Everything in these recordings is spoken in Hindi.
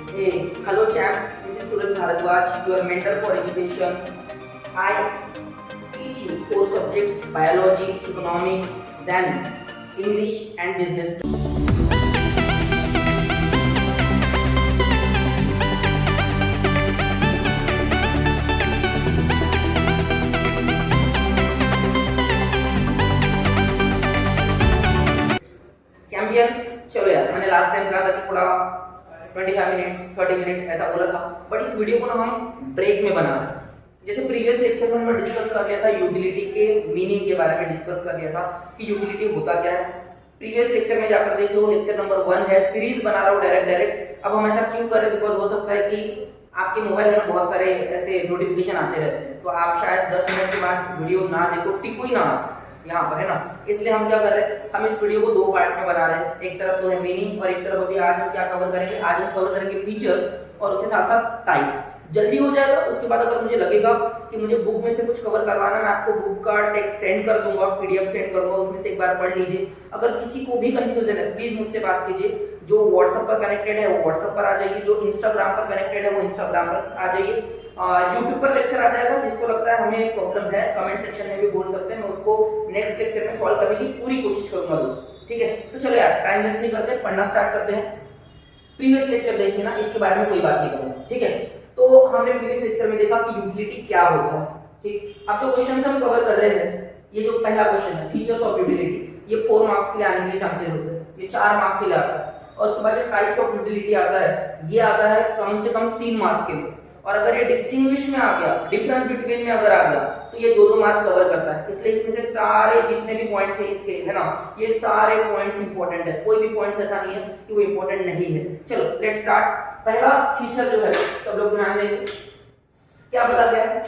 Hey, hello chaps. This is Suraj Bharadwaj, your mentor for education. I teach you four subjects: biology, economics, then English and business. Champions, चलो यार, मैंने लास्ट टाइम कहा था कि थोड़ा 25 मिनट्स 30 मिनट्स ऐसा बोला था, बट इस वीडियो को ना हम ब्रेक में बना रहे हैं। जैसे प्रीवियस लेक्चर में हमने डिस्कस कर लिया था यूटिलिटी के मीनिंग के बारे में डिस्कस कर लिया था कि यूटिलिटी होता क्या है। प्रीवियस लेक्चर में जाकर देख लो, लेक्चर नंबर 1 है, सीरीज बना रहा हूँ डायरेक्ट। अब हम ऐसा क्यों कर रहे हैं? बिकॉज हो सकता है कि आपके मोबाइल में बहुत सारे ऐसे नोटिफिकेशन आते रहते हैं, तो आप शायद 10 मिनट के बाद वीडियो ना देखो, टिको ही ना यहाँ पर, है ना। इसलिए हम क्या कर रहे हैं, हम इस वीडियो को दो पार्ट में बना रहे हैं। एक तरफ तो है मीनिंग और एक तरफ अभी आज हम क्या कवर करेंगे, आज हम कवर करेंगे फीचर्स और उसके साथ साथ टाइप्स। जल्दी हो जाएगा। उसके बाद अगर मुझे लगेगा कि मुझे बुक में से कुछ कवर करवाना है, मैं आपको बुक का टेक्स्ट सेंड कर दूंगा, पीडीएफ सेंड करूंगा, उसमें से एक बार पढ़ लीजिए। अगर किसी को भी कंफ्यूजन है प्लीज मुझसे बात कीजिए। जो व्हाट्सएप पर कनेक्टेड है वो व्हाट्सएप पर आ जाइए, जो इंस्टाग्राम पर कनेक्टेड है वो इंस्टाग्राम पर आ जाइए। यूट्यूब पर लेक्चर आ जाएगा। जिसको लगता है हमें प्रॉब्लम है कमेंट सेक्शन में भी बोल सकते हैं, मैं उसको नेक्स्ट लेक्चर में सॉल्व करने की पूरी कोशिश करूंगा दोस्त। ठीक है, तो चलो यार टाइम वेस्ट नहीं करते, पढ़ना स्टार्ट करते हैं। प्रीवियस लेक्चर देखिए ना, इसके बारे में कोई बात नहीं करूंगा। ठीक है, तो हमने प्रीवियस लेक्चर में देखा कि यूटिलिटी क्या होता है। ठीक, अब जो क्वेश्चन हम कवर कर रहे हैं, ये जो पहला क्वेश्चन है फीचर्स ऑफ यूटिलिटी, ये 4 मार्क्स के लिए आने के चांसेस होते हैं, ये 4 मार्क के लिए आता है। और उसके बाद जो टाइप्स ऑफ यूटिलिटी आता है, ये आता है कम से कम 3 मार्क के लिए। और अगर ये डिस्टिंग्विश में आ गया, डिफरेंस बिटवीन में अगर आ गया, तो ये 2-2 मार्क कवर करता है। इसलिए इसमें से सारे जितने भी पॉइंट्स हैं इसके, है ना, ये सारे पॉइंट्स इंपॉर्टेंट है, कोई भी पॉइंट्स ऐसा नहीं है कि वो इंपॉर्टेंट नहीं है। चलो लेट्स स्टार्ट। पहला फीचर जो है सब लोग ध्यान देंगे, क्या बता गया है,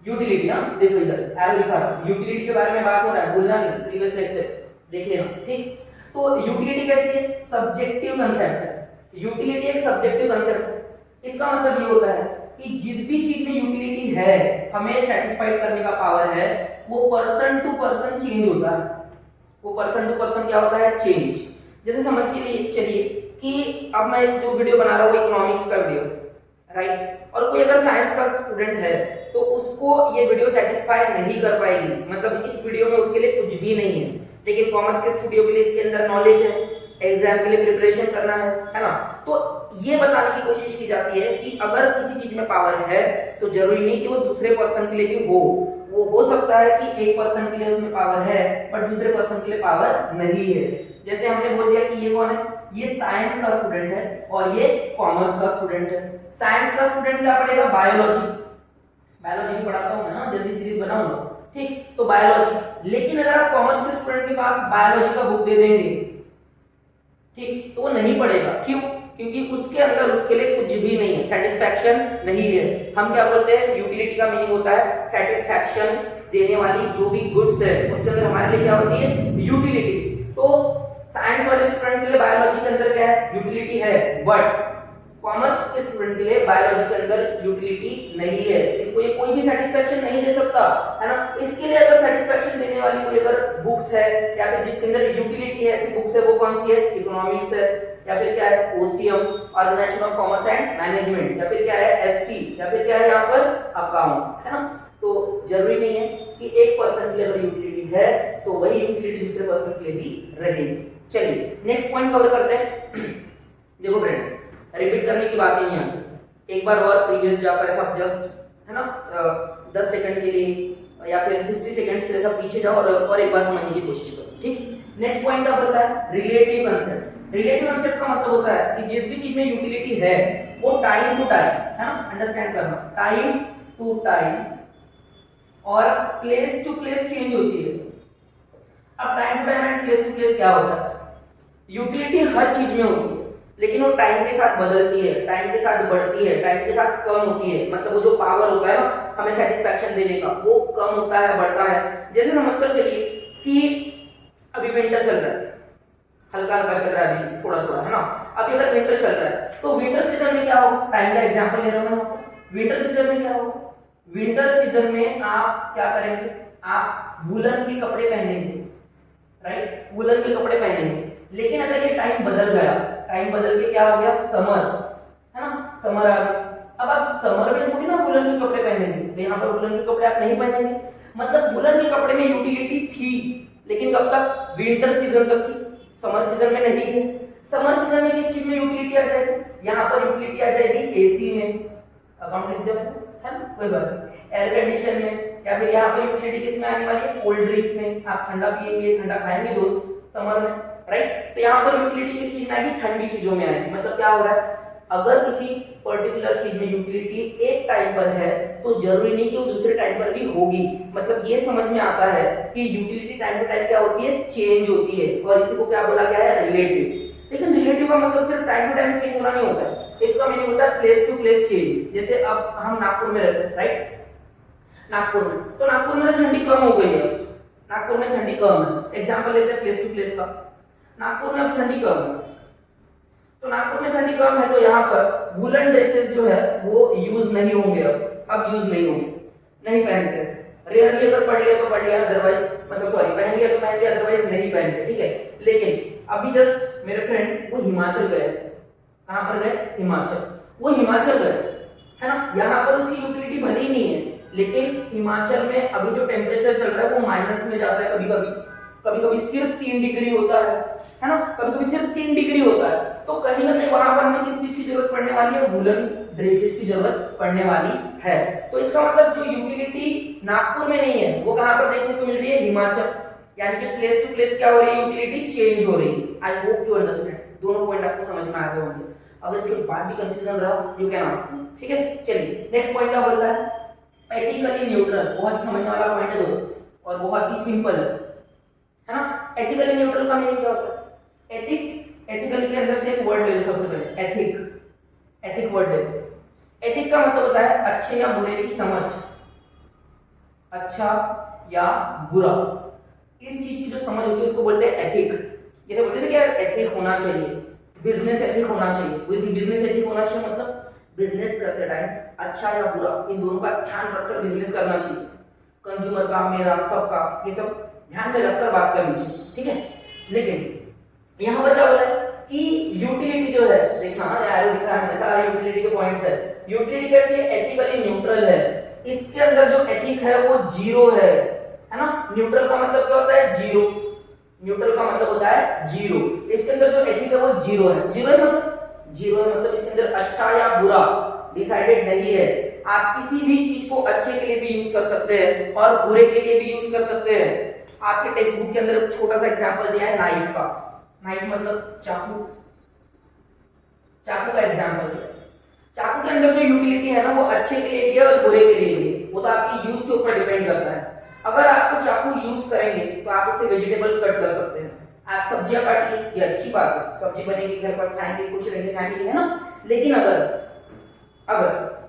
यूटिलिटी। हाँ देखो इधर एरो लिखा है, यूटिलिटी के बारे में बात हो रहा है, भूलना नहीं, प्रीवियस लेक्चर देख लेना। ठीक, तो यूटिलिटी कैसी है? सब्जेक्टिव कंसेप्ट है। यूटिलिटी एक सब्जेक्टिव कंसेप्ट है। इसका मतलब ये होता है कि जिस भी चीज में यूटिलिटी है, हमें सेटिस्फाइड करने का पावर है, वो पर्सन टू पर्सन चेंज होता है। वो पर्सन टू पर्सन क्या होता है? चेंज। जैसे समझ के लिए चलिए कि अब मैं जो वीडियो बना रहा हूँ वो इकोनॉमिक्स का वीडियो, राइट, और कोई अगर साइंस का स्टूडेंट है तो उसको ये वीडियो सेटिस्फाई नहीं कर पाएगी। मतलब इस वीडियो में उसके लिए कुछ भी नहीं है, लेकिन कॉमर्स के स्टूडियो के लिए इसके अंदर नॉलेज है, एग्जाम के लिए प्रिपरेशन करना है ना। तो ये बताने की कोशिश की जाती है कि अगर किसी चीज में पावर है तो जरूरी नहीं कि वो दूसरे पर्सन के लिए भी हो। वो हो सकता है कि एक पर्सन के लिए उसमें पावर है बट दूसरे पर्सन के लिए पावर नहीं है। जैसे हमने बोल दिया कि ये कौन है, ये साइंस का स्टूडेंट है और ये कॉमर्स का स्टूडेंट है। साइंस का स्टूडेंट क्या पढ़ेगा? बायोलॉजी। बायोलॉजी पढ़ाता हूं मैं ना, जल्दी सीरीज बनाऊंगा। ठीक, तो बायोलॉजी। लेकिन अगर आप कॉमर्स के स्टूडेंट के पास बायोलॉजी का बुक दे देंगे, ठीक, तो वो नहीं पढ़ेगा। क्यों? क्योंकि उसके अंदर उसके लिए कुछ भी नहीं है, सेटिस्फैक्शन नहीं है। हम क्या बोलते हैं, यूटिलिटी का मीनिंग होता है सेटिस्फैक्शन देने वाली जो भी गुड्स है उसके अंदर हमारे लिए क्या होती है? यूटिलिटी। तो साइंस वाले स्टूडेंट के लिए बायोलॉजी के अंदर क्या है? यूटिलिटी है, बट कॉमर्स के स्टूडेंट के लिए बायोलॉजी के अंदर यूटिलिटी नहीं है। इसको ये कोई भी सेटिस्फैक्शन नहीं दे सकता, है ना। इसके लिए अगर सेटिस्फैक्शन देने वाली कोई अगर बुक्स है या फिर जिसके अंदर यूटिलिटी है, ऐसी बुक्स है, वो कौन सी है? इकोनॉमिक्स है, या फिर क्या है? OCM, organisation of commerce and management, या फिर क्या है? एसपी, या फिर क्या है यहाँ पर? अकाउंट, है ना। तो जरूरी नहीं है कि एक पर्सन के लिए अगर यूटिलिटी है तो वही यूटिलिटी दूसरे पर्सन के लिए भी रहेगी। चलिए नेक्स्ट पॉइंट कवर करते हैं। देखो फ्रेंड्स, रिपीट करने की बात ही नहीं आती। एक बार और प्रीवियस जाकर ऐसा जस्ट, है ना, 10 सेकंड के लिए या फिर 60 सेकंड्स के लिए सब पीछे जाओ और एक बार समझने की कोशिश करो। ठीक, नेक्स्ट पॉइंट क्या बोलता है? Relative concept. रिलेटिव कंसेप्ट का मतलब होता है कि जिस भी चीज में यूटिलिटी है वो टाइम टू टाइम, है ना, अंडरस्टैंड करना, टाइम टू टाइम और प्लेस टू प्लेस चेंज होती है। अब time to time and place to place क्या होता है? यूटिलिटी हर चीज में होती है, लेकिन वो टाइम के साथ बदलती है, टाइम के साथ बढ़ती है, टाइम के साथ कम होती है। मतलब वो जो पावर होता है ना हमें सेटिस्फैक्शन देने का, वो कम होता है, बढ़ता है। जैसे समझकर चलिए कि अभी विंटर चल रहा है, हल्का हल्का चल रहा है, अभी थोड़ा थोड़ा, है ना। अभी अगर विंटर चल रहा है तो विंटर सीजन में क्या होगा? टाइम का एग्जांपल ले रहा हूं मैं। विंटर सीजन में क्या होगा? विंटर सीजन में आप क्या करेंगे? आप वूलन के कपड़े पहनेंगे, राइट, वूलन के कपड़े पहनेंगे। लेकिन अगर ये टाइम बदल गया, टाइम बदल के क्या हो गया? समर, समर आ गया। अब आप समर में थोड़ी ना वुलन के कपड़े पहनेंगे, तो यहाँ पर वुलन के कपड़े आप नहीं पहनेंगे, मतलब वुलन के कपड़े में यूटिलिटी थी, लेकिन कब तक? विंटर सीजन तक थी, समर सीजन में नहीं है। समर सीजन में किस चीज में यूटिलिटी आ जाएगी? यहाँ पर यूटिलिटी आ जाएगी एसी में, अकाउंट लिख दो है ना, कोई बात नहीं, एयर कंडीशन में, या फिर यहाँ पर यूटिलिटी किस में आने वाली है? कोल्ड ड्रिंक में, आप ठंडा पिएंगे, ठंडा खाएंगे दोस्त समर में, राइट। तो यहाँ पर यूटिलिटी किस चीज में आएगी? ठंडी चीजों में आएगी। मतलब क्या हो रहा है, अगर किसी पर्टिकुलर चीज में यूटिलिटी एक टाइम पर है तो जरूरी नहीं कि वो दूसरे टाइम पर भी होगी। मतलब ये समझ में आता है कि यूटिलिटी टाइम टू टाइम क्या होती है? चेंज होती है, और इसी को क्या बोला गया है? रिलेटिव। लेकिन रिलेटिव का मतलब सिर्फ टाइम टू टाइम चेंज होना नहीं होता है, इसका मीनिंग होता है प्लेस टू प्लेस चेंज। जैसे अब हम नागपुर में रहते हैं, राइट, नागपुर में, तो नागपुर में ठंडी कम हो गई है, नागपुर में ठंडी कम है, एग्जांपल लेते हैं प्लेस टू प्लेस का, नागपुर में अब ठंडी कम है, तो नागपुर में ठंडी कम है, तो यहाँ पर वुलन ड्रेसेस जो है वो यूज नहीं होंगे, अब यूज नहीं होंगे, नहीं पहनते, रेयरली अगर पढ़ लिया तो पढ़ लिया, अदरवाइज मतलब सॉरी पहन लिया तो पहन लिया, अदरवाइज नहीं पहनते, ठीक है। लेकिन अभी जस्ट मेरे फ्रेंड वो हिमाचल गए, कहां पर गए? हिमाचल, वो हिमाचल गए, है ना, यहाँ पर उसकी यूटिलिटी भली नहीं है, लेकिन हिमाचल में अभी जो टेम्परेचर चल रहा है वो माइनस में जाता है, कभी कभी, कभी कभी सिर्फ 3 डिग्री होता है ना, कभी कभी सिर्फ 3 डिग्री होता है, तो कहीं ना कहीं वहां पर हमें किस चीज की जरूरत पड़ने वाली है? वुलन ड्रेसेस की जरूरत पड़ने वाली है। तो इसका मतलब जो यूटिलिटी नागपुर में नहीं है वो कहां पर देखने को मिल रही है? हिमाचल, यानी कि प्लेस टू प्लेस क्या हो रही है? यूटिलिटी चेंज हो रही है। आई होप यू अंडरस्टैंड, दोनों पॉइंट आपको समझ में आ गए होंगे, अगर इसके बाद भी कंफ्यूजन रहा यू कैन आस्क मी, ठीक है। चलिए नेक्स्ट पॉइंट क्या बोलता है? एथिकली न्यूट्रल, बहुत समझने वाला पॉइंट है दोस्त, और बहुत ही सिंपल है ना। एथिकली न्यूट्रल का मीनिंग क्या होता है? एथिक्स, एथिकली के अंदर से एक वर्ड ले लो सबसे पहले, एथिक, एथिक वर्ड ले लो। एथिक का मतलब होता है अच्छे या बुरे की समझ, अच्छा या बुरा, इस चीज की जो समझ होती है उसको बोलते हैं एथिक। जैसे बोलते हैं ना कि यार एथिक होना चाहिए, बिजनेस एथिक होना चाहिए, बिजनेस एथिक होना चाहिए मतलब बिजनेस करते टाइम अच्छा या बुरा इन दोनों का ध्यान रखकर बिजनेस करना चाहिए, कंज्यूमर का, मेरा, सबका, ये सब ध्यान में रखकर बात करनी चाहिए, ठीक है। लेकिन यहाँ पर क्या बोला है कि यूटिलिटी जो है, देखना एरो दिखा है मैंने, सारा यूटिलिटी के पॉइंट्स है। यूटिलिटी कैसी है? एथिकली न्यूट्रल है, इसके अंदर जो एथिक है वो जीरो है ना। न्यूट्रल का मतलब क्या होता है? जीरो, न्यूट्रल का मतलब होता है जीरो, इसके अंदर जो एथिक है वो जीरो है। जीरो है मतलब, जीरो है मतलब इसके अंदर अच्छा या बुरा डिसाइडेड नहीं है। आप किसी भी चीज को अच्छे के लिए भी यूज कर सकते हैं और बुरे के लिए भी यूज कर सकते हैं। आपके टेक्स्ट बुक के अंदर एक छोटा सा एग्जांपल दिया है नाइफ का, नाइफ मतलब चाकू, चाकू का एग्जांपल दिया है। चाकू के अंदर जो यूटिलिटी है ना वो अच्छे के लिए भी है और बुरे के लिए भी है, वो तो आपकी यूज के ऊपर डिपेंड करता है। अगर आपको चाकू यूज करेंगे तो आप इससे वेजिटेबल्स कट कर सकते हैं, आप सब्जियां काटिए, ये अच्छी बात है, सब्जी बनेगी, घर पर खाएंगे, खुश रहेंगे, फैमिली है ना। लेकिन अगर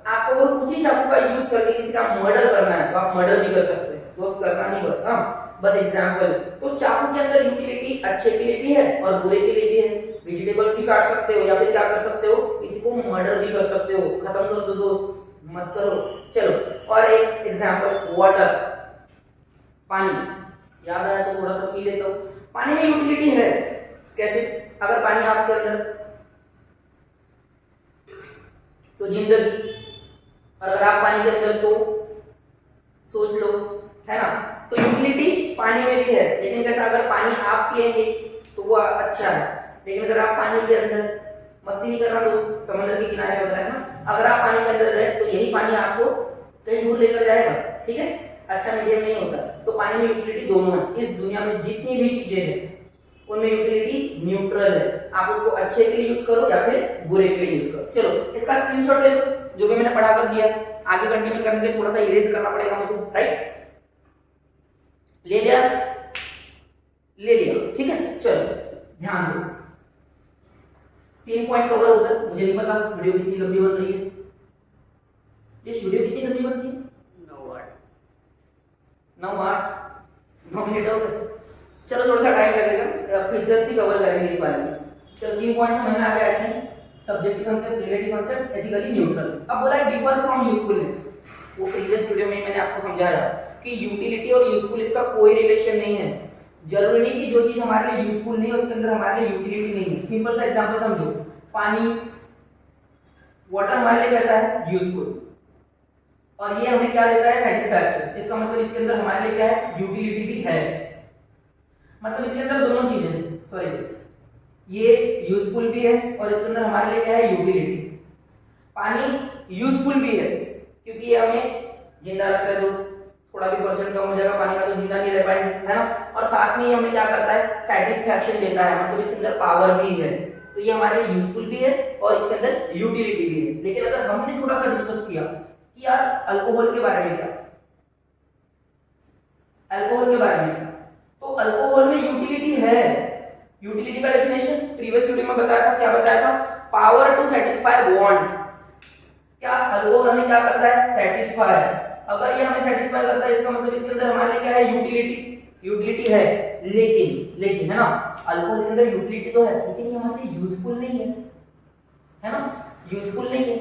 आपको उसी चाकू का यूज करके किसी का मर्डर करना है तो आप मर्डर भी कर सकते हैं, दोस्त करना नहीं, बस हाँ बस एग्जांपल। तो चाकू के अंदर यूटिलिटी अच्छे के लिए भी है और बुरे के लिए भी है, वेजिटेबल्स भी काट सकते हो या फिर क्या कर सकते हो, किसी को मर्डर भी कर सकते हो। खत्म कर दो दोस्त, मत करो। चलो और एक एग्जांपल, वाटर, पानी, याद आया तो थोड़ा सा पी लेता हूं। पानी में यूटिलिटी है, कैसे? अगर पानी आपके अंदर तो जिंदगी, और अगर आप पानी के अंदर तो सोच लो, है ना। तो यूटिलिटी पानी में भी है, लेकिन कैसा? अगर पानी आप पिएंगे तो वो अच्छा है, लेकिन अगर आप पानी के अंदर, मस्ती नहीं करना दोस्त, समुद्र के किनारे वगैरह है ना, अगर आप पानी के अंदर गए तो यही पानी आपको कहीं दूर लेकर जाएगा, ठीक है, अच्छा मीडियम नहीं होता। तो पानी में यूटिलिटी दोनों है। इस दुनिया में जितनी भी चीजें हैं उनमें यूटिलिटी न्यूट्रल है, आप उसको अच्छे के लिए यूज करो या फिर बुरे के लिए यूज करो। चलो इसका स्क्रीनशॉट ले लो, जो भी मैंने पढ़ा कर दिया, आगे कंटिन्यू करने के लिए थोड़ा सा इरेज करना पड़ेगा मुझे, राइट। ले लिया, ले लिया, ठीक है। चलो ध्यान दो, 3 पॉइंट कवर हो गए। मुझे नहीं पता वीडियो कितनी लंबी बन रही है, ये वीडियो कितनी लंबी बन रही है? 9 मिनट हो गए। चलो थोड़ा सा टाइम लगेगा, फीचर्स ही कवर करेंगे इस बारे में। चलो 3 पॉइंट समझ में आ गया है, subjective concept, relative concept, ethically neutral. अब बोला है डिफर फ्रॉम यूजफुलनेस, वो प्रीवियस वीडियो में मैंने आपको समझाया कि यूटिलिटी और यूजफुलनेस का कोई रिलेशन नहीं है। जरूरी नहीं कि जो चीज हमारे लिए यूजफुल नहीं है उसके अंदर हमारे लिए यूटिलिटी नहीं है। सिंपल सा एग्जांपल समझो, पानी वाटर हमारे लिए कैसा है, यूजफुल, और ये हमें क्या देता है, सेटिस्फैक्शन। इसका मतलब इसके अंदर हमारे लिए क्या है, यूटिलिटी भी है, मतलब इसके अंदर दोनों चीजें हैं, सॉरी ये यूजफुल भी है और इसके अंदर हमारे लिए क्या है, यूटिलिटी। पानी यूजफुल भी है क्योंकि ये हमें जिंदा रखता है दोस्त, थोड़ा भी परसेंट कम हो जाएगा पानी का तो जिंदा नहीं रह पाएंगे, है ना। और साथ में ये हमें क्या करता है, सेटिस्फैक्शन देता है, मतलब इसके अंदर पावर भी है, तो ये हमारे लिए यूजफुल भी है और इसके अंदर यूटिलिटी भी है। लेकिन अगर हमने थोड़ा सा डिस्कस किया कि यार अल्कोहल के बारे में क्या, अल्कोहल के बारे में क्या, तो अल्कोहल में यूटिलिटी है। यूटिलिटी का डेफिनेशन प्रीवियस वीडियो में बताया था, क्या बताया था, पावर टू सेटिस्फाई वांट। क्या अल्कोहल हमें क्या करता है, सेटिस्फाई। अगर ये हमें सेटिस्फाई करता है इसका मतलब इसके अंदर हमारे लिए क्या है, यूटिलिटी है। लेकिन है ना, अल्कोहल के अंदर यूटिलिटी तो है लेकिन ये हमारे लिए यूजफुल नहीं है ना, यूजफुल नहीं है।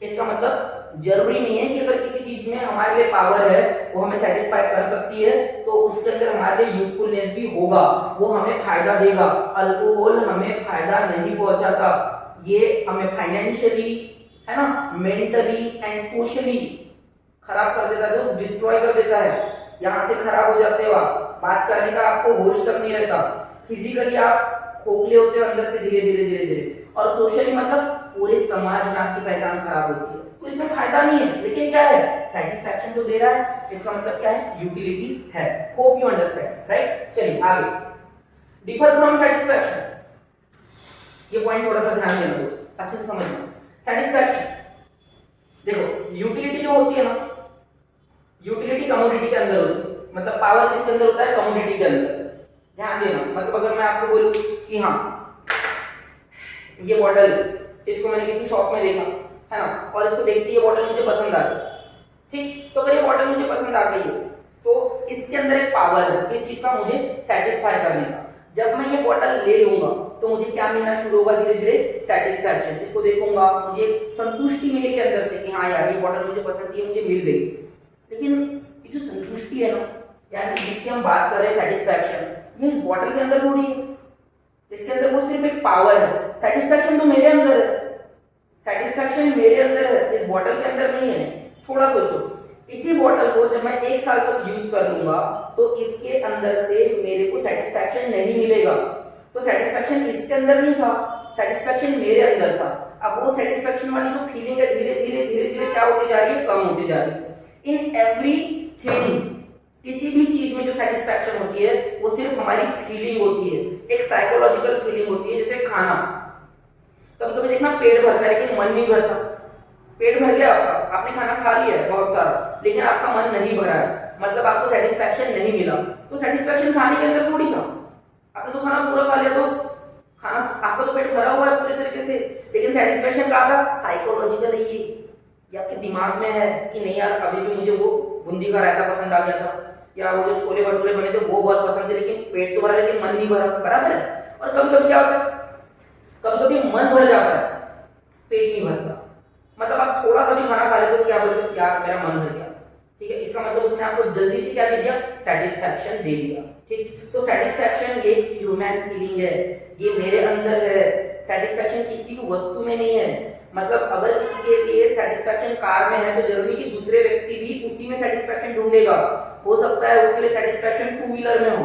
इसका मतलब जरूरी नहीं है कि अगर किसी चीज में हमारे लिए पावर है, वो हमें सेटिस्फाई कर सकती है, तो उसके अंदर हमारे लिए यूजफुलनेस भी होगा, वो हमें फायदा देगा। अल्कोहल हमें फायदा नहीं पहुंचाता, ये हमें फाइनेंशियली, है ना, मेंटली एंड सोशली खराब कर देता है दोस्त, डिस्ट्रॉय कर देता है। यहां से खराब हो जाते हो आप, बात करने का आपको होश तक नहीं रहता, फिजिकली आप खोखले होते हो अंदर से धीरे धीरे, और सोशली मतलब पूरे समाज में आपकी पहचान खराब होती है। तो इसमें फायदा नहीं है, लेकिन क्या है, सेटिस्फैक्शन तो दे रहा है, इसका मतलब क्या है, यूटिलिटी है। Hope you understand, right. चलिए आगे, डिफर फ्रॉम सेटिस्फैक्शन, ये पॉइंट थोड़ा सा ध्यान देना दोस्त, अच्छे से समझना। सेटिस्फैक्शन देखो, यूटिलिटी जो होती है ना, यूटिलिटी कमोडिटी के अंदर होती है, मतलब पावर किसके अंदर होता है, कमोडिटी के अंदर। ध्यान देना, मतलब अगर मैं आपको बोलूं कि हाँ ये बॉटल, इसको मैंने किसी शॉप में देखा, है ना, और इसको देखते ही ये बॉटल मुझे पसंद आ गई, ठीक, तो अगर ये बॉटल मुझे पसंद आ गई है तो इसके अंदर एक पावर है इस चीज का मुझे सेटिस्फाई करने का। जब मैं ये बॉटल ले लूंगा तो मुझे क्या मिलना शुरू होगा, धीरे धीरे सेटिस्फैक्शन। इसको देखूंगा, मुझे संतुष्टि मिलेगी अंदर से कि हाँ यार ये बॉटल मुझे पसंद थी, मुझे मिल गई। लेकिन ये जो संतुष्टि है ना, यानी जिसकी हम बात कर रहे हैं सेटिस्फैक्शन, ये इस बॉटल के अंदर थोड़ी है, इसके अंदर वो सिर्फ एक पावर है। सेटिस्फैक्शन तो मेरे अंदर है, सेटिस्फैक्शन मेरे अंदर है, इस बॉटल के अंदर नहीं है। थोड़ा सोचो, इसी बॉटल को जब मैं 1 साल तक यूज कर लूंगा तो इसके अंदर से मेरे को सेटिस्फैक्शन नहीं मिलेगा। तो सेटिस्फैक्शन इसके अंदर नहीं था, सेटिस्फैक्शन मेरे अंदर था। अब वो सेटिस्फैक्शन वाली जो फीलिंग है धीरे धीरे क्या होती जा रही है, कम होती जा रही है। इन एवरीथिंग, किसी भी चीज में जो सेटिस्फैक्शन होती है वो सिर्फ हमारी फीलिंग होती है, एक साइकोलॉजिकल फीलिंग होती है। जैसे खाना, कभी कभी देखना पेट भरता है लेकिन मन नहीं भरता। पेट भर गया आपका, आपने खाना खा लिया है बहुत सारा, लेकिन आपका मन नहीं भरा है, मतलब आपको सेटिस्फैक्शन नहीं मिला। तो सेटिस्फैक्शन खाने के अंदर थोड़ी था, आपने तो खाना पूरा खा लिया दोस्त, खाना आपका तो पेट भरा हुआ है पूरे तरीके से, लेकिन सेटिस्फैक्शन कहाँ था, साइकोलॉजिकल है ये आपके दिमाग में है कि नहीं यार अभी भी मुझे वो बूंदी का रायता पसंद आ गया था, या वो जो छोले भटूरे बने थे वो बहुत पसंद थे, लेकिन पेट तो भरा लेकिन मन नहीं भरा, बराबर है। और कभी कभी क्या होता है, कभी कभी मन भर जाता है, पेट नहीं भरता, मतलब आप थोड़ा सा भी खाना खा लेते हो तो क्या बोलते हो, यार मेरा मन भर गया, ठीक है। इसका मतलब उसने आपको जल्दी से क्या दे दिया, सेटिस्फैक्शन दे दिया, ठीक। तो सेटिस्फैक्शन ये ह्यूमन फीलिंग है, ये मेरे अंदर है। सेटिस्फैक्शन किसी भी वस्तु में नहीं है, मतलब अगर किसी के लिए सेटिस्फैक्शन कार में है तो जरूरी कि दूसरे व्यक्ति भी उसी में सेटिस्फैक्शन ढूंढेगा। हो सकता है उसके लिए सेटिस्फैक्शन 2 व्हीलर में हो,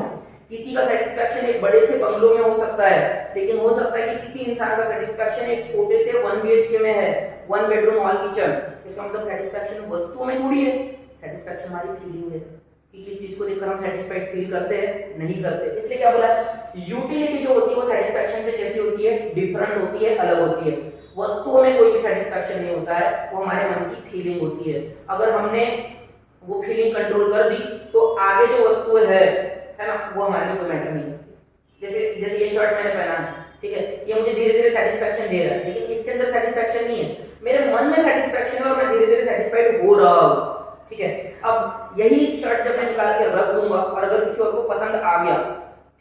किसी का सेटिस्फैक्शन एक बड़े से बंगलों में हो सकता है, लेकिन हो सकता है कि किसी इंसान का सेटिस्फैक्शन एक छोटे से 1 BHK में है, 1 बेडरूम हॉल किचन। इसका मतलब सेटिस्फैक्शन वस्तुओं में थोड़ी है, सेटिस्फैक्शन हमारी फीलिंग है कि किस चीज को देखकर हम सेटिस्फाइड फील करते हैं, नहीं करते। इसलिए क्या बोला है, यूटिलिटी जो होती है वो सेटिस्फैक्शन से कैसी होती है, डिफरेंट होती है, अलग होती है। वस्तुओं में कोई भी सेटिस्फैक्शन नहीं होता है, वो हमारे मन की फीलिंग होती है। अगर हमने वो फीलिंग कंट्रोल कर दी तो आगे जो वस्तु है ना, वो हमारे लिए कोई मैटर नहीं करती। जैसे ये शर्ट मैंने पहना है, ठीक है, ये मुझे धीरे धीरे सेटिस्फैक्शन दे रहा है, लेकिन इसके अंदर सेटिस्फैक्शन नहीं है, मेरे मन में सेटिस्फैक्शन है और मैं धीरे धीरे सेटिस्फाइड हो रहा हूं, ठीक है। अब यही शर्ट जब मैं निकाल के रख दूंगा और अगर किसी और को पसंद आ गया,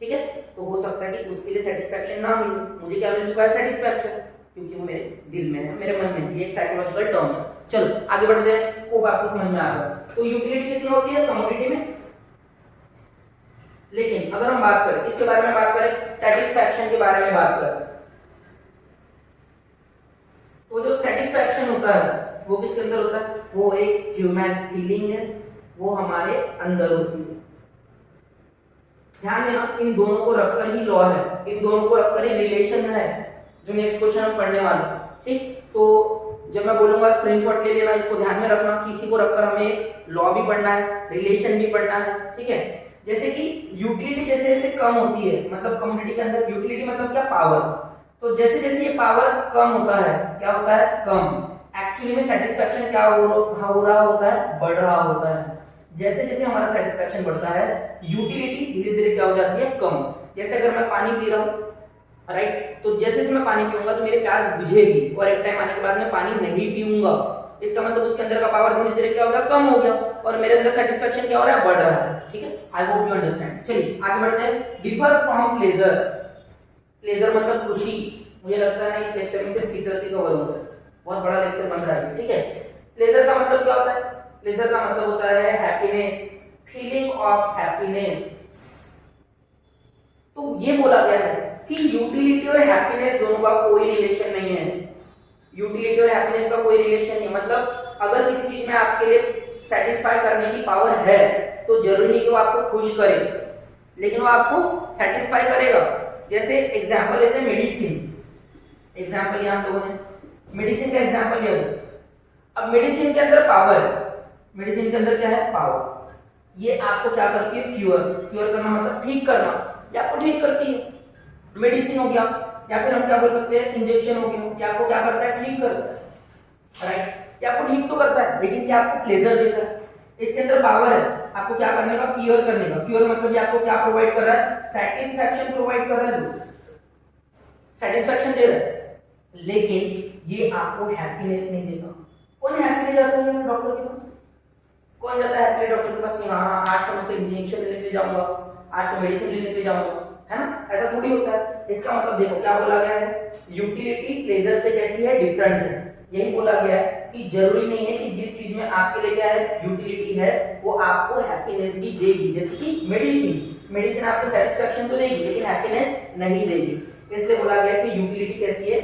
ठीक है, तो हो सकता है कि उसके लिए सेटिस्फैक्शन ना मिले, मुझे क्या मिल चुका है, सेटिस्फैक्शन, क्योंकि वो मेरे दिल में है, मेरे मन में है। ये एक साइकोलॉजिकल टर्म है। चलो आगे बढ़ते हैं, वो आपको समझ में आ जाए। तो यूटिलिटी किसमें होती है, कमोडिटी में। लेकिन अगर हम बात करें इसके बारे में, बात करें सेटिस्फैक्शन के बारे में बात करें, होता है वो किसके अंदर होता है? वो एक ह्यूमन फीलिंग है, वो हमारे अंदर होती है। ध्यान देना, इन दोनों को रखकर ही लॉ है, इन दोनों को रखकर ही रिलेशन है जो नेक्स्ट क्वेश्चन हम पढ़ने वाले हैं। ठीक, तो जब मैं बोलूंगा स्क्रीनशॉट ले लेना, इसको ध्यान में रखना कि इसी को रखकर हमें एक लॉ भी पढ़ना है, रिलेशन भी पढ़ना है। ठीक है, जैसे कि यूटिलिटी जैसे जैसे कम होती है, मतलब कम्युनिटी के अंदर यूटिलिटी मतलब क्या? पावर। तो जैसे जैसे ये पावर कम होता है, क्या होता है? कम। एक्चुअली में सेटिस्फेक्शन क्या हो रहा होता है? बढ़ रहा होता है। जैसे जैसे हमारा सेटिस्फेक्शन बढ़ता है, यूटिलिटी धीरे धीरे क्या हो जाती है? कम। जैसे अगर मैं पानी पी रहा हूँ, राइट, तो जैसे जैसे मैं पानी पीऊंगा तो मेरी प्यास बुझेगी और एक टाइम आने के बाद मैं पानी नहीं पीऊंगा। इसका मतलब उसके अंदर का पावर धीरे धीरे क्या हो गया? कम हो गया, और मेरे अंदर सेटिस्फेक्शन क्या हो रहा है? बढ़ रहा है। ठीक है, आई होप यू अंडरस्टैंड। चलिए आगे बढ़ते हैं। Differ from pleasure. प्लेजर मतलब खुशी। मुझे लगता है इस लेक्चर में सिर्फ फीचर्स ही कवर होंगे, बहुत बड़ा लेक्चर बन रहा है। ठीक है, प्लेजर का मतलब क्या होता है? प्लेजर का मतलब होता है हैप्पीनेस, फीलिंग ऑफ हैप्पीनेस। तो ये बोला गया है कि यूटिलिटी और हैप्पीनेस दोनों का कोई रिलेशन नहीं है। यूटिलिटी और हैप्पीनेस का कोई रिलेशन नहीं है, मतलब अगर किसी चीज में आपके लिए सेटिस्फाई करने की पावर है तो जरूरी नहीं कि वो आपको खुश करे, लेकिन वो आपको सेटिस्फाई करेगा। जैसे एग्जांपल लेते हैं मेडिसिन। एग्जांपल लिया हम लोगों ने, मेडिसिन का एग्जांपल लिया दोस्तों। अब मेडिसिन के अंदर पावर है, मेडिसिन के अंदर क्या है? पावर। ये आपको क्या करती है? क्योर। क्योर करना मतलब ठीक करना, ये आपको ठीक करती है, मेडिसिन हो गया। या फिर हम क्या बोल सकते हैं? इंजेक्शन हो गया, ये आपको क्या करता है? ठीक करता है, राइट। ये आपको ठीक तो करता है, लेकिन क्या आपको प्लेजर देता है? इसके अंदर पावर है आपको क्या करने का? क्योर करने का। क्योर मतलब ये आपको क्या प्रोवाइड कर रहा है? सेटिस्फैक्शन प्रोवाइड कर रहा है दोस्त, सेटिस्फैक्शन दे रहा है, लेकिन ये आपको हैप्पीनेस नहीं देगा। कौन हैप्पीली जाता है डॉक्टर के पास? कौन जाता है हैप्पीली डॉक्टर के पास कि हाँ आज तो मुझसे इंजेक्शन लेने के लिए जाऊंगा, आज तो मेडिसिन लेने के लिए जाऊंगा, है ना? ऐसा थोड़ी होता है। इसका मतलब देखो क्या बोला गया है, यूटिलिटी प्लेजर से कैसी है? डिफरेंट है। यही बोला गया है कि जरूरी नहीं है कि जिस चीज में आपके लिए क्या है? यूटिलिटी है, वो आपको हैप्पीनेस भी देगी। जैसे कि मेडिसिन, मेडिसिन आपको सेटिस्फैक्शन तो देगी लेकिन हैप्पीनेस नहीं देगी। इसलिए बोला गया कि यूटिलिटी कैसी है?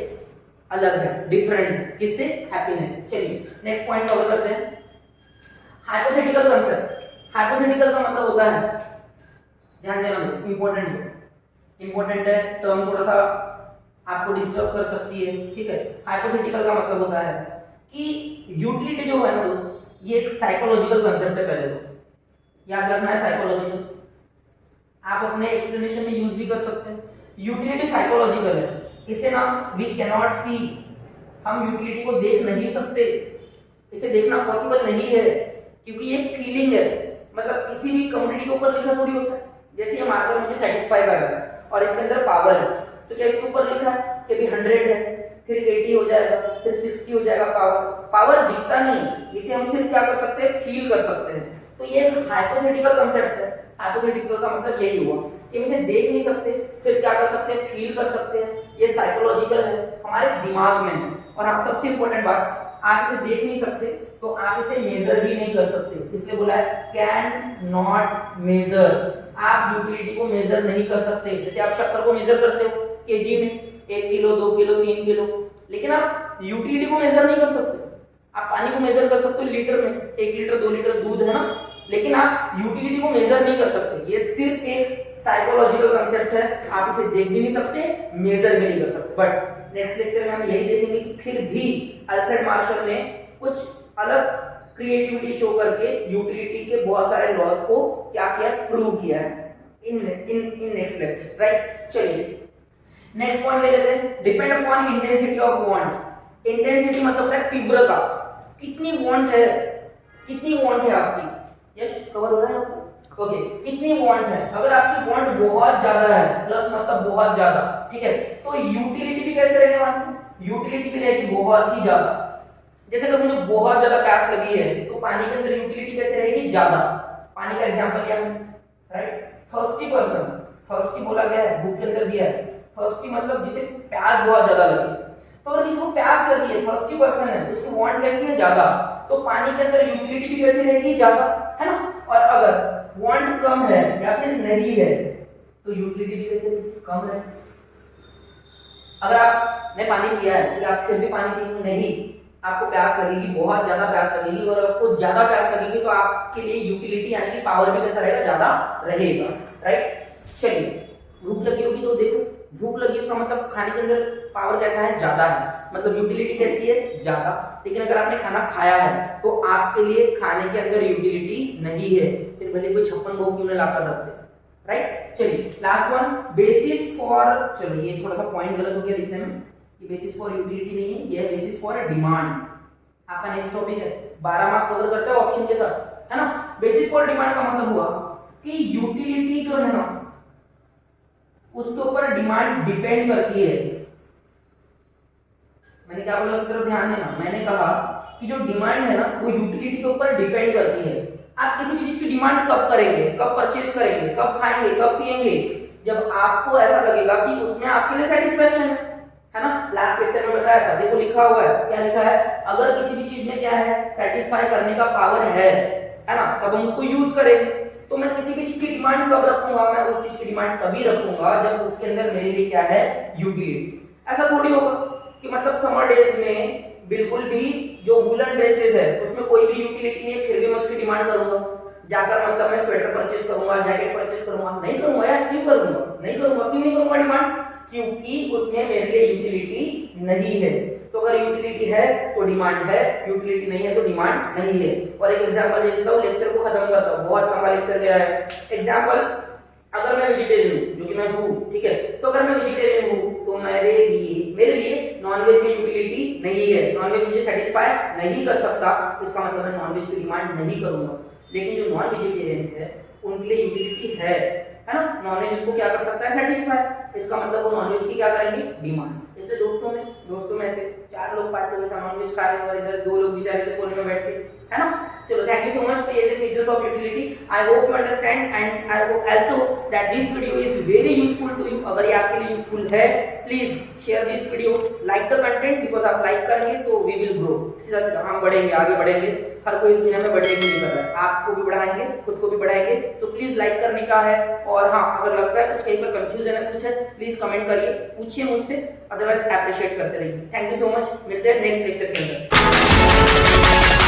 अलग है, डिफरेंट है। किससे? हैप्पीनेस। चलिए नेक्स्ट पॉइंट कवर करते हैं, हाइपोथेटिकल कांसेप्ट। हाइपोथेटिकल का मतलब होता है, ध्यान देना दोस्तों, इंपॉर्टेंट है, इंपॉर्टेंट है, टर्म थोड़ा सा आपको डिस्टर्ब कर सकती है। ठीक है, हाइपोथेटिकल का मतलब होता है कि यूटिलिटी जो है ना दोस्त, ये एक साइकोलॉजिकल कांसेप्ट है। पहले तो याद रखना है साइकोलॉजिकल, आप अपने एक्सप्लेनेशन में यूज भी कर सकते हैं। यूटिलिटी साइकोलॉजिकल है, इसे ना वी कैन नॉट सी, हम यूटिलिटी को देख नहीं सकते, इसे देखना पॉसिबल नहीं है, क्योंकि ये फीलिंग है। मतलब किसी भी कम्युनिटी के ऊपर लिखा थोड़ी होता है। जैसे ये मार्कर मुझे सेटिस्फाई कर रहा है और इसके अंदर पावर है, तो क्या इसके ऊपर लिखा है कि भी 100 है, फिर 80 हो जाएगा, फिर 60 हो जाएगा। पावर पावर दिखता नहीं, इसे हम सिर्फ क्या कर सकते हैं? फील कर सकते हैं। तो ये एक हाइपोथेटिकल कांसेप्ट है। हाइपोथेटिकल का मतलब यही हुआ कि हम इसे देख नहीं सकते, सिर्फ क्या कर सकते हैं? फील कर सकते हैं। ये साइकोलॉजिकल है, हमारे दिमाग में है। और आप सबसे इंपॉर्टेंट बात, आप इसे देख नहीं सकते तो आप इसे मेजर भी नहीं कर सकते, इसलिए बोला है कैन नॉट मेजर। आप यूटिलिटी को मेजर नहीं कर सकते। जैसे आप शक्कर को मेजर करते हो केजी में, 1 किलो, 2 किलो, 3 किलो, लेकिन आप यूटिलिटी को मेजर नहीं कर सकते। आप पानी को मेजर कर सकते हो लीटर में, 1 लीटर 2 लीटर दूध है ना, लेकिन आप यूटिलिटी को मेजर नहीं कर सकते। ये सिर्फ एक साइकोलॉजिकल कांसेप्ट है, आप इसे देख भी नहीं सकते, मेजर भी नहीं कर सकते। बट नेक्स्ट लेक्चर में हम यही देखेंगे कि फिर भी अल्फ्रेड मार्शल ने कुछ अलग क्रिएटिविटी शो करके यूटिलिटी के बहुत सारे लॉज को क्या किया? प्रूव किया है इन नेक्स्ट लेक्चर, राइट। चलिए नेक्स्ट पॉइंट ले लेते हैं, depend upon intensity of want. Intensity मतलब होता है तीव्रता, कितनी वांट है, कितनी वांट है आपकी। यस, कवर हो रहा है आपको? ओके, कितनी वांट है। अगर आपकी वांट बहुत ज्यादा है, प्लस मतलब बहुत ज्यादा, ठीक है, तो यूटिलिटी भी कैसे रहने वाली है? यूटिलिटी भी रहेगी बहुत ही ज्यादा। जैसे अगर मुझे बहुत ज्यादा प्यास लगी है तो पानी के अंदर यूटिलिटी कैसे रहेगी? ज्यादा। पानी का एग्जांपल लिया हमने, राइट। थर्स्टी पर्सन, थर्स्टी बोला गया है, बुक के अंदर दिया है। थर्स्टी मतलब जिसे प्यास बहुत ज्यादा लगी, तो अगर किसी को प्यास लगी है, थर्स्टी पर्सन है, तो उसकी वांट कैसी है? ज्यादा। तो पानी के अंदर यूटिलिटी भी कैसे रहेगी? ज्यादा, है ना। और अगर वांट कम है या फिर नहीं है तो यूटिलिटी भी कैसे? कम है। अगर आपने पानी पिया है, आप फिर भी पानी पिएंगे नहीं, आपको प्यास लगेगी, बहुत ज्यादा प्यास लगेगी, और आपको ज्यादा प्यास लगेगी तो आपके लिए यूटिलिटी यानी कि पावर भी कैसा रहेगा, ज्यादा रहेगा, राइट। चलिए, भूख लगी होगी तो देखो, भूख लगी इसका मतलब खाने के अंदर पावर कैसा है, ज्यादा है, मतलब यूटिलिटी कैसी है, ज्यादा। लेकिन अगर आपने खाना खाया है तो आपके लिए खाने के अंदर यूटिलिटी नहीं है, फिर भले कोई 56 भोग क्यों न लाकर रख दे, राइट। चलिए लास्ट वन, बेसिस फॉर, चलो ये थोड़ा सा पॉइंट गलत हो गया लिखने में, ये बेसिस फॉर यूटिलिटी नहीं है, ये है बेसिस फॉर डिमांड। आपका नेक्स्ट टॉपिक है, 12 मार्क कवर करता है ऑप्शन के साथ, है ना। बेसिस फॉर डिमांड का मतलब हुआ कि यूटिलिटी जो है ना उसके ऊपर डिमांड डिपेंड करती है। मैंने क्या बोला, उसकी तरफ ध्यान देना, मैंने कहा कि जो डिमांड है ना वो यूटिलिटी के ऊपर डिपेंड करती है। आप किसी भी चीज की डिमांड कब करेंगे, कब परचेज करेंगे, कब खाएंगे, कब पिएंगे, जब आपको ऐसा लगेगा कि उसमें आपके लिए सेटिस्फैक्शन है ना। लास्ट लेक्चर में बताया था, देखो लिखा हुआ है, क्या लिखा है, अगर किसी भी चीज में क्या है, सेटिस्फाई करने का पावर है ना, तब हम उसको यूज करें। तो मैं किसी भी चीज की डिमांड कब रखूंगा, मैं उस चीज की डिमांड तभी रखूंगा जब उसके अंदर मेरे लिए क्या है, यूटिलिटी। ऐसा थोड़ी होगा कि मतलब समर डेज में बिल्कुल भी जो वूलन ड्रेसेस है उसमें कोई भी यूटिलिटी नहीं है, फिर भी मैं उसकी डिमांड करूंगा जाकर, मतलब मैं स्वेटर परचेज करूंगा, जैकेट परचेज करूंगा, नहीं करूंगा यार, क्यों करूंगा, नहीं करूंगा, क्यों नहीं करूंगा डिमांड, क्योंकि उसमें मेरे लिए यूटिलिटी नहीं है। तो अगर यूटिलिटी है तो डिमांड है, यूटिलिटी नहीं है तो डिमांड नहीं है। और एक एग्जांपल दे देता हूं, लेक्चर को खत्म करता हूं, बहुत लंबा लेक्चर गया है। एग्जांपल, अगर मैं वेजिटेरियन हूं, जो कि मैं हूं, ठीक है, तो अगर मैं वेजिटेरियन हूं तो मेरे लिए नॉनवेज में यूटिलिटी नहीं है, नॉनवेज मुझे सेटिस्फाई नहीं कर सकता, इसका मतलब मैं नॉनवेज की डिमांड नहीं करूंगा। लेकिन जो नॉन वेजिटेरियन है उनके लिए यूटिलिटी है ना, नॉनवेज उनको क्या कर सकता है, सेटिस्फाई, इसका मतलब वो नॉनवेज की क्या करेंगे, डिमांड। इसलिए दोस्तों में से 4 लोग 5 लोग ऐसा नॉनवेज खा रहे हैं और इधर 2 लोग बेचारे से कोने में बैठ के, है ना। चलो, थैंक यू सो मच। तो ये थे features of utility. I hope you understand and I hope also that this video is very useful to you. अगर ये आपके लिए यूजफुल है, please share this video, like the content, because आप लाइक करेंगे तो वी विल ग्रो, सीधा सीधा हम बढ़ेंगे, आगे बढ़ेंगे। हर कोई इस दुनिया में बढ़ने के लिए कर रहा है, आपको भी बढ़ाएंगे, खुद को भी बढ़ाएंगे। सो प्लीज लाइक करने का है, और हाँ, अगर लगता है कुछ कहीं पर कंफ्यूजन है, कुछ है, प्लीज कमेंट करिए, पूछिए मुझसे, अदरवाइज अप्रिशिएट करते रहिए। थैंक यू सो मच, मिलते हैं नेक्स्ट लेक्चर के अंदर।